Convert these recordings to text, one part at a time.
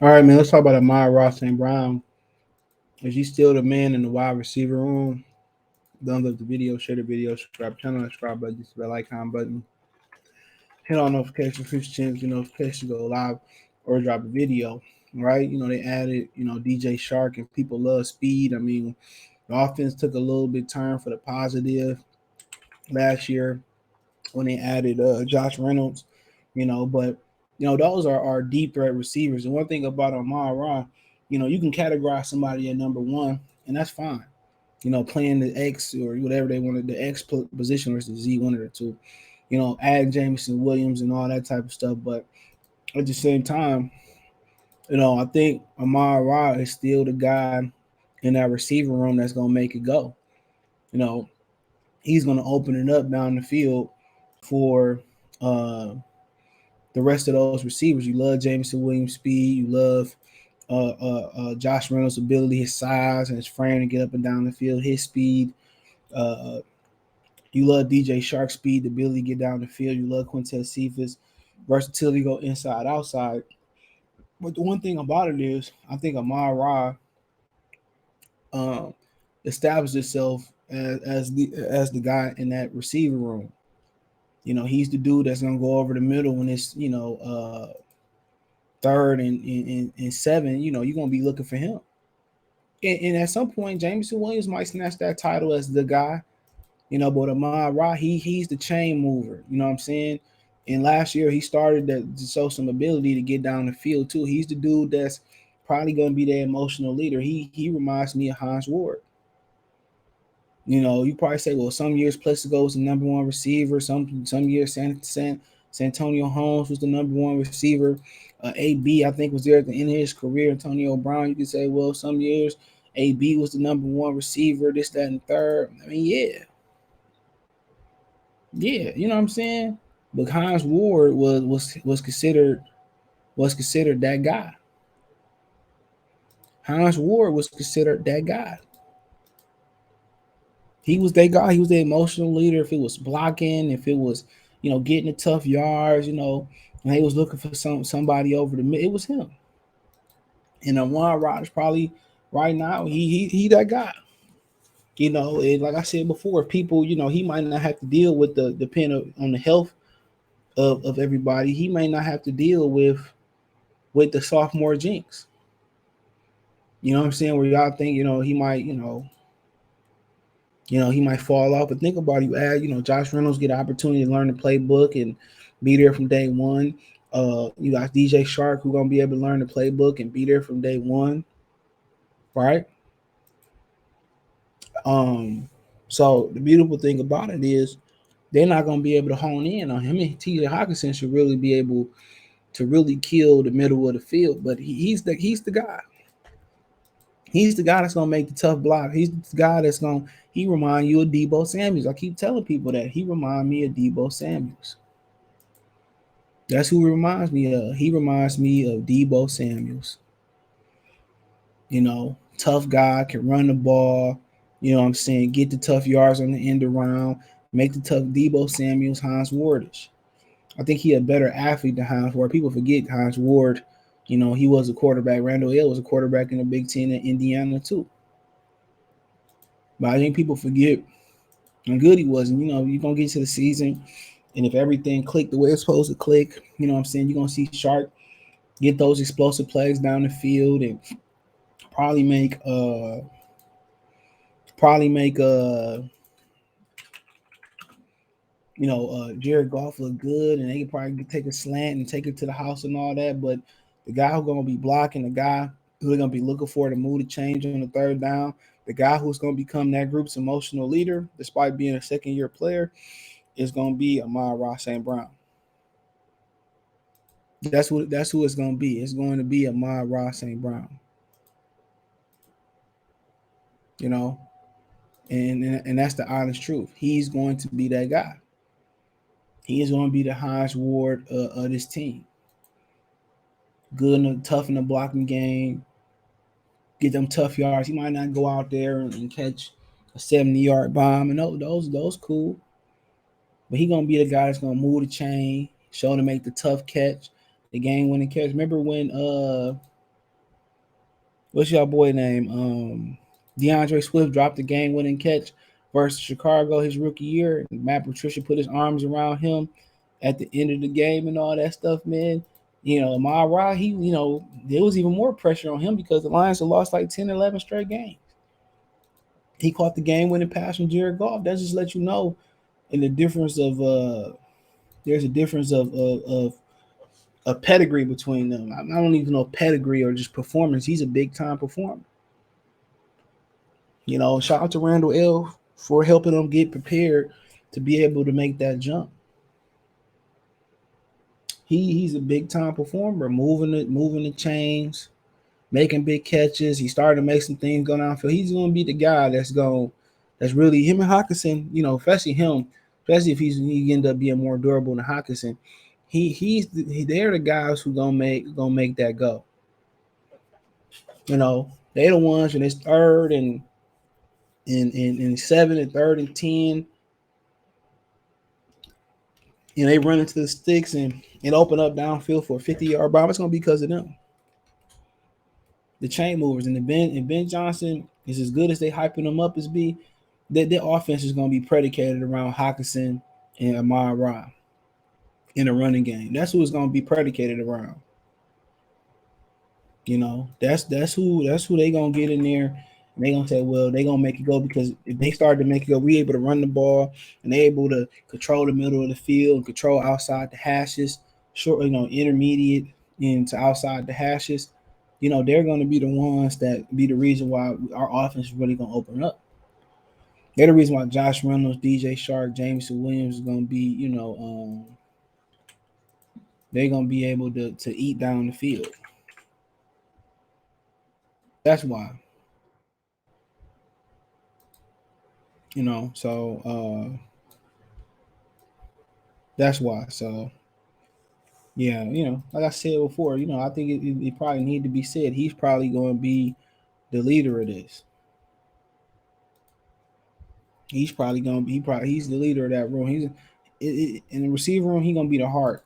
All right, man. Let's talk about Amon-Ra St. Brown. Is he still the man in the wide receiver room? Thumbs up the video, share the video, subscribe to the channel, subscribe button, just the bell icon button. Hit on notifications, push channels, notifications go live or drop a video. Right? They added, DJ Shark and people love speed. I mean, the offense took a little bit turn for the positive last year when they added Josh Reynolds, but those are deep threat receivers. And one thing about Amon-Ra, you can categorize somebody at number one, and that's fine. Playing the X or whatever they wanted, the X position versus the Z, one of the two. Add Jameson Williams and all that type of stuff. But at the same time, I think Amon-Ra is still the guy in that receiver room that's gonna make it go. You know, he's gonna open it up down the field for uh, the rest of those receivers. You love Jameson Williams' speed. You love Josh Reynolds' ability, his size, and his frame to get up and down the field. His speed. Uh, you love DJ Shark's speed, the ability to get down the field. You love Quintez Cephas' versatility, go inside, outside. But the one thing about it is, I think Amon-Ra um, established itself as the guy in that receiver room. He's the dude that's gonna go over the middle when it's third and seven. You're gonna be looking for him. And at some point, Jameson Williams might snatch that title as the guy. But Amon-Ra, he's the chain mover. You know what I'm saying? And last year he started to show some ability to get down the field too. He's the dude that's probably gonna be the emotional leader. He reminds me of Hans Ward. You probably say, well, some years Plexico was the number one receiver. Some years Santonio Holmes was the number one receiver. AB, I think, was there at the end of his career. Antonio Brown, you could say, well, some years AB was the number one receiver, this, that, and third. I mean, yeah, you know what I'm saying? But Hans Ward was considered that guy. Hans Ward was considered that guy. He was that guy. He was the emotional leader. If it was blocking, if it was, getting the tough yards, and he was looking for somebody over the mid, it was him. And Amon-Ra is probably right now he that guy. And like I said before, people, he might not have to deal with the depend on the health of everybody. He may not have to deal with the sophomore jinx. You know what I'm saying? Where y'all think, he might, he might fall off. But think about it. You add, Josh Reynolds get an opportunity to learn the playbook and be there from day one. You got DJ Shark who gonna be able to learn the playbook and be there from day one, right? Um, so the beautiful thing about it is they're not gonna be able to hone in on him. And TJ Hawkinson should really be able to really kill the middle of the field. But he's the guy. He's the guy that's gonna make the tough block. He's the guy that's gonna he remind you of Debo Samuels. I keep telling people that he remind me of Debo Samuels. That's who he reminds me of. He reminds me of Debo Samuels. Tough guy, can run the ball. You know what I'm saying? Get the tough yards on the end around. Make the tough Debo Samuels, Hans Wardish. I think he a better athlete than Hans Ward. People forget Hans Ward. He was a quarterback. Randall Hill was a quarterback in the Big Ten in Indiana too. But I think people forget how good he was. And you're gonna get to the season, and if everything clicked the way it's supposed to click, you know what I'm saying, you're gonna see Shark get those explosive plays down the field and probably make Jared Goff look good, and they can probably take a slant and take it to the house and all that. But the guy who's gonna be blocking, the guy who they're gonna be looking for to move the change on the third down, the guy who's gonna become that group's emotional leader, despite being a second-year player, is gonna be Amon-Ra St. Brown. That's who it's gonna be. It's going to be Amon-Ra St. Brown. You know, and that's the honest truth. He's going to be that guy. He is going to be the Hodge Ward of this team. Good and tough in the blocking game. Get them tough yards. He might not go out there and catch a 70-yard bomb, and those cool. But he gonna be the guy that's gonna move the chain, show to make the tough catch, the game winning catch. Remember when what's your boy name? DeAndre Swift dropped the game-winning catch versus Chicago his rookie year. Matt Patricia put his arms around him at the end of the game and all that stuff, man. Amon-Ra, there was even more pressure on him because the Lions had lost like 10, 11 straight games. He caught the game-winning pass from Jared Goff. That just let you know, and the difference of there's a difference of a pedigree between them. I don't even know pedigree or just performance. He's a big-time performer. Shout out to Randall L for helping them get prepared to be able to make that jump. He's a big time performer, moving the chains, making big catches. He started to make some things go downfield. He's going to be the guy that's really him and Hawkinson. Especially him, especially if he end up being more durable than Hawkinson. They're the guys who gonna make that go. They're the ones when it's third and in 7 and third and 10. They run into the sticks and open up downfield for a 50-yard bomb. It's gonna be because of them, the chain movers, and Ben Johnson is as good as they hyping them up as be. Their offense is gonna be predicated around Hawkinson and Amon-Ra in the running game. That's who it's gonna be predicated around. That's who they gonna get in there. And they gonna say, well, they gonna make it go because if they start to make it go, we able to run the ball and they able to control the middle of the field and control outside the hashes, short, intermediate into outside the hashes. They're gonna be the ones that be the reason why our offense is really gonna open up. They're the reason why Josh Reynolds, DJ Shark, Jameson Williams is gonna be, they're gonna be able to eat down the field. That's why. So that's why. So yeah, like I said before, I think it probably need to be said. He's probably going to be the leader of this. He's probably going to be. He's the leader of that room. In the receiver room. He's going to be the heart.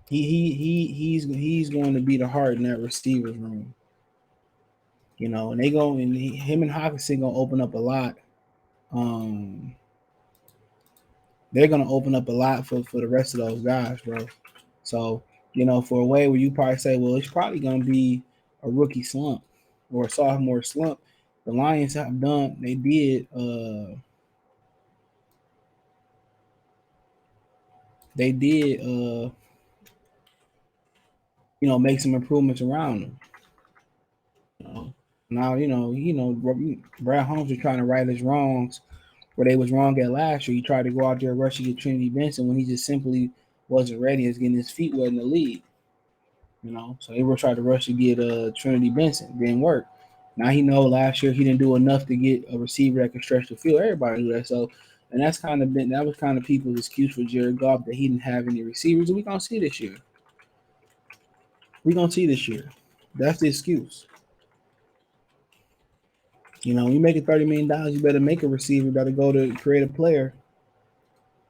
He's going to be the heart in that receivers room. And they go and him and Hawkinson going to open up a lot. They're going to open up a lot for the rest of those guys, bro. So, for a way where you probably say, well, it's probably going to be a rookie slump or a sophomore slump. The Lions have done, they did, make some improvements around them. Now, Brad Holmes was trying to right his wrongs where they was wrong at last year. He tried to go out there rushing at Trinity Benson when he just simply wasn't ready. He was getting his feet wet in the league. So they were trying to rush to get Trinity Benson. Didn't work. Now he know last year he didn't do enough to get a receiver that could stretch the field. Everybody knew that. So, and that was kind of people's excuse for Jared Goff that he didn't have any receivers. And we gonna see this year. That's the excuse. When you making $30 million, you better make a receiver. You better go to create a player.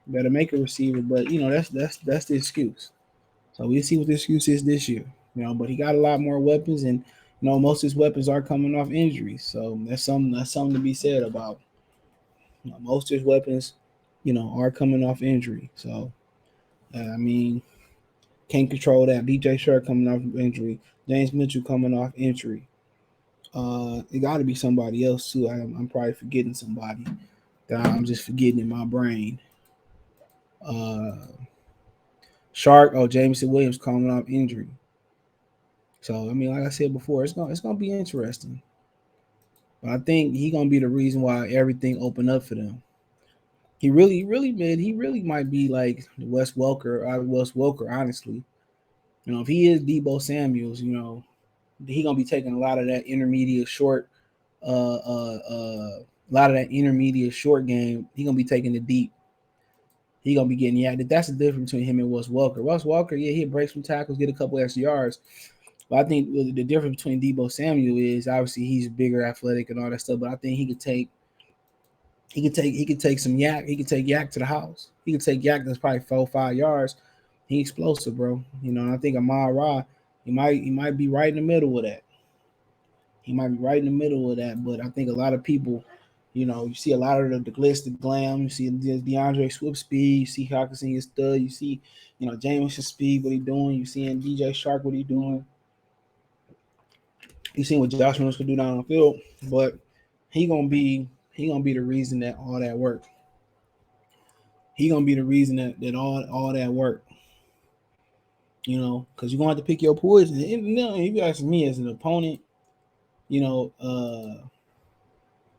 You better make a receiver. But that's the excuse. So we'll see what the excuse is this year. But he got a lot more weapons, and most of his weapons are coming off injuries. So that's something to be said about. Most of his weapons, are coming off injury. So I mean, can't control that. DJ Shark coming off injury. James Mitchell coming off injury. It got to be somebody else too. I'm probably forgetting somebody that I'm just forgetting in my brain. Uh, Shark. Oh, Jameson Williams coming off injury. So I mean, like I said before, it's gonna be interesting. But I think he gonna be the reason why everything opened up for them. He really might be like Wes Welker, honestly. If he is Debo Samuels, he gonna be taking a lot of that intermediate short, a lot of that intermediate short game. He gonna be taking the deep. He gonna be getting That's the difference between him and Wes Welker. Wes Welker, yeah, he'll break some tackles, get a couple extra yards. But I think the difference between Debo Samuel is obviously he's bigger, athletic, and all that stuff. But I think he could take some yak. He could take yak to the house. He could take yak that's probably 4 or 5 yards. He explosive, bro. I think Amon-Ra, He might be right in the middle of that. He might be right in the middle of that. But I think a lot of people, you see a lot of the glitz, the glam. You see DeAndre Swift speed. You see Hawkinson his stud. You see, Jameson speed, what he doing. You seeing DJ Shark, what he doing. You seeing what Josh Reynolds could do down the field. But he gonna be he gonna be the reason that all that work. He gonna be the reason that all that work. Because you're gonna have to pick your poison. And, if you ask me as an opponent, you know, uh,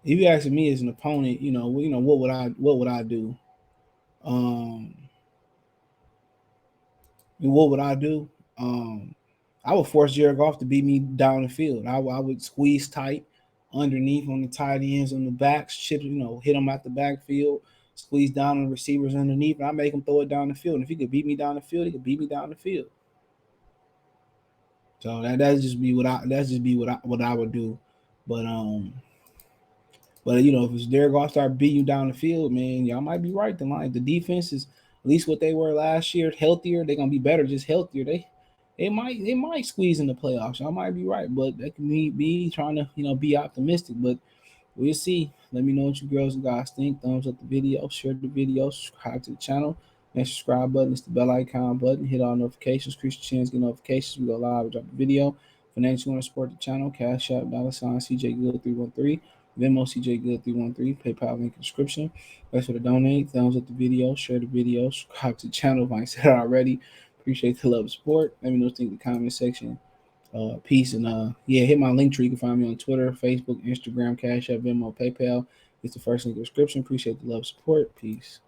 if you ask me as an opponent, what would I do? Um, what would I do? Um, I would force Jared Goff to beat me down the field. I would squeeze tight underneath on the tight ends on the backs, hit them out the backfield, squeeze down on the receivers underneath, and I make him throw it down the field. And if he could beat me down the field, he could beat me down the field. So that's just be what I would do. But if it's Derek Goff start beating you down the field, man, y'all might be right. The defense is at least what they were last year, healthier. They're gonna be better, just healthier. They might squeeze in the playoffs. Y'all might be right, but that can be trying to be optimistic. But we'll see. Let me know what you girls and guys think. Thumbs up the video, share the video, subscribe to the channel. And subscribe button. It's the bell icon button. Hit all notifications. Increase your chance to get notifications. We go live. We drop the video. Financial want to support the channel. Cash App, $ CJ Good 313. Venmo CJ Good 313. PayPal link in the description. Thanks for the donate. Thumbs up the video. Share the video. Subscribe to the channel if I ain't said it already. Appreciate the love and support. Let me know what you think in the comment section. Peace and hit my link tree. You can find me on Twitter, Facebook, Instagram, Cash App, Venmo, PayPal. It's the first link in the description. Appreciate the love, support. Peace.